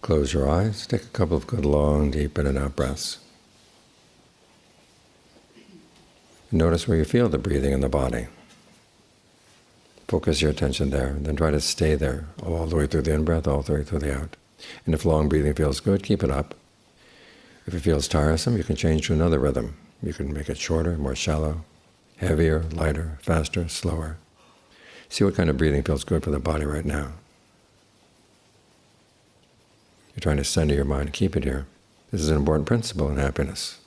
Close your eyes, take a couple of good long, deep in and out breaths. Notice where you feel the breathing in the body. Focus your attention there, and then try to stay there all the way through the in-breath, all the way through the out. And if long breathing feels good, keep it up. If it feels tiresome, you can change to another rhythm. You can make it shorter, more shallow, heavier, lighter, faster, slower. See what kind of breathing feels good for the body right now. You're trying to center your mind, keep it here. This is an important principle in happiness.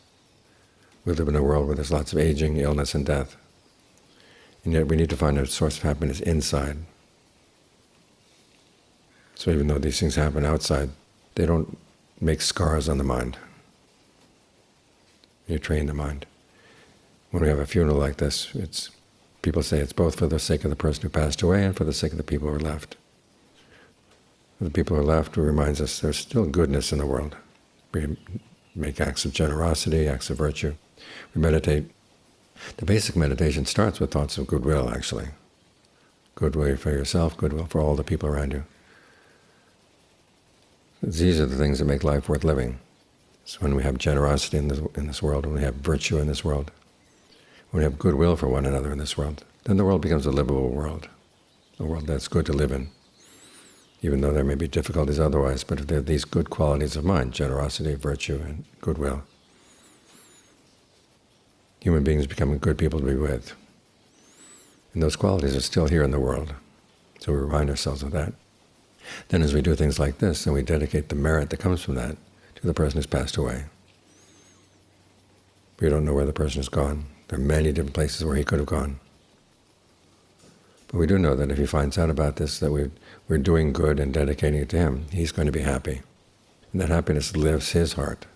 We live in a world where there's lots of aging, illness, and death. And yet we need to find a source of happiness inside. So even though these things happen outside, they don't make scars on the mind. You train the mind. When we have a funeral like this, people say it's both for the sake of the person who passed away and for the sake of the people who are left. For the people who are left, it reminds us there's still goodness in the world. We make acts of generosity, acts of virtue. We meditate. The basic meditation starts with thoughts of goodwill, actually. Goodwill for yourself, goodwill for all the people around you. These are the things that make life worth living. So when we have generosity in this world, when we have virtue in this world, when we have goodwill for one another in this world, then the world becomes a livable world, a world that's good to live in, even though there may be difficulties otherwise. But if there are these good qualities of mind, generosity, virtue, and goodwill, human beings become good people to be with. And those qualities are still here in the world, so we remind ourselves of that. Then as we do things like this, then we dedicate the merit that comes from that to the person who's passed away. We don't know where the person has gone. There are many different places where he could have gone. But we do know that if he finds out about this, that we're doing good and dedicating it to him, he's going to be happy. And that happiness lifts his heart.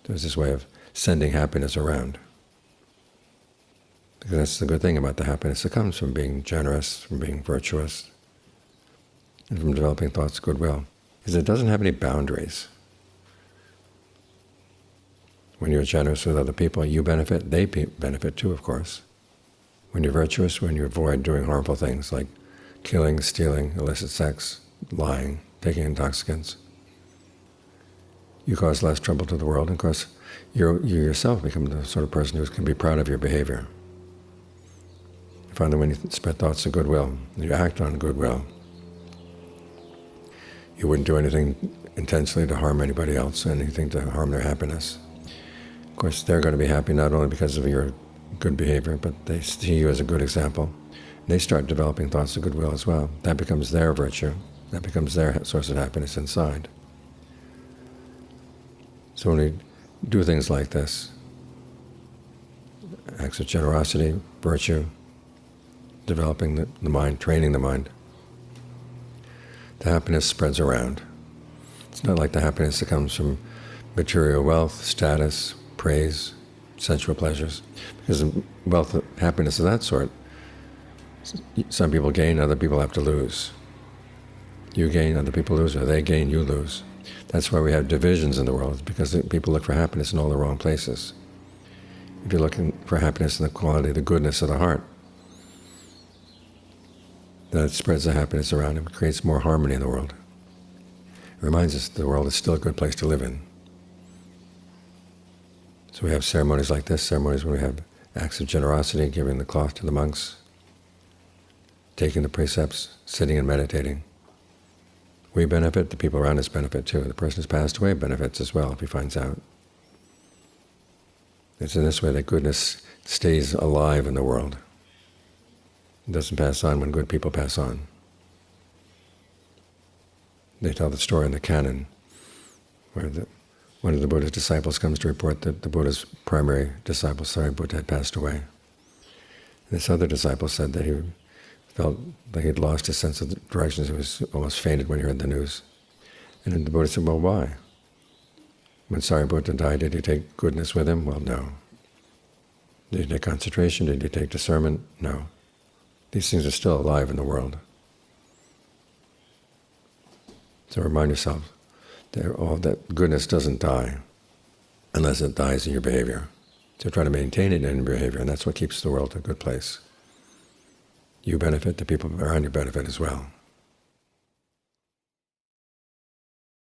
There's this way of sending happiness around. Because that's the good thing about the happiness that comes from being generous, from being virtuous, and from developing thoughts of goodwill. Because it doesn't have any boundaries. When you're generous with other people, you benefit, they benefit too, of course. When you're virtuous, when you avoid doing harmful things like killing, stealing, illicit sex, lying, taking intoxicants, you cause less trouble to the world, and of course you yourself become the sort of person who can be proud of your behavior. You find that when you spread thoughts of goodwill, you act on goodwill, you wouldn't do anything intentionally to harm anybody else, anything to harm their happiness. Of course, they're going to be happy not only because of your good behavior, but they see you as a good example. And they start developing thoughts of goodwill as well. That becomes their virtue. That becomes their source of happiness inside. So when we do things like this, acts of generosity, virtue, developing the mind, training the mind, the happiness spreads around. It's not like the happiness that comes from material wealth, status, praise, sensual pleasures. Because wealth, happiness of that sort, some people gain, other people have to lose. You gain, other people lose, or they gain, you lose. That's why we have divisions in the world, because people look for happiness in all the wrong places. If you're looking for happiness in the quality, the goodness of the heart, then it spreads the happiness around and creates more harmony in the world. It reminds us that the world is still a good place to live in. So we have ceremonies like this, ceremonies where we have acts of generosity, giving the cloth to the monks, taking the precepts, sitting and meditating. We benefit, the people around us benefit too. The person who's passed away benefits as well if he finds out. It's in this way that goodness stays alive in the world. It doesn't pass on when good people pass on. They tell the story in the canon where one of the Buddha's disciples comes to report that the Buddha's primary disciple, Sariputta, had passed away. And this other disciple said that he felt like he'd lost his sense of directions. He was almost fainted when he heard the news. And then the Buddha said, well, why? When Sariputta died, did he take goodness with him? Well, no. Did he take concentration? Did he take discernment? No. These things are still alive in the world. So remind yourself that goodness doesn't die unless it dies in your behavior. So try to maintain it in your behavior, and that's what keeps the world a good place. You benefit, the people around you benefit as well.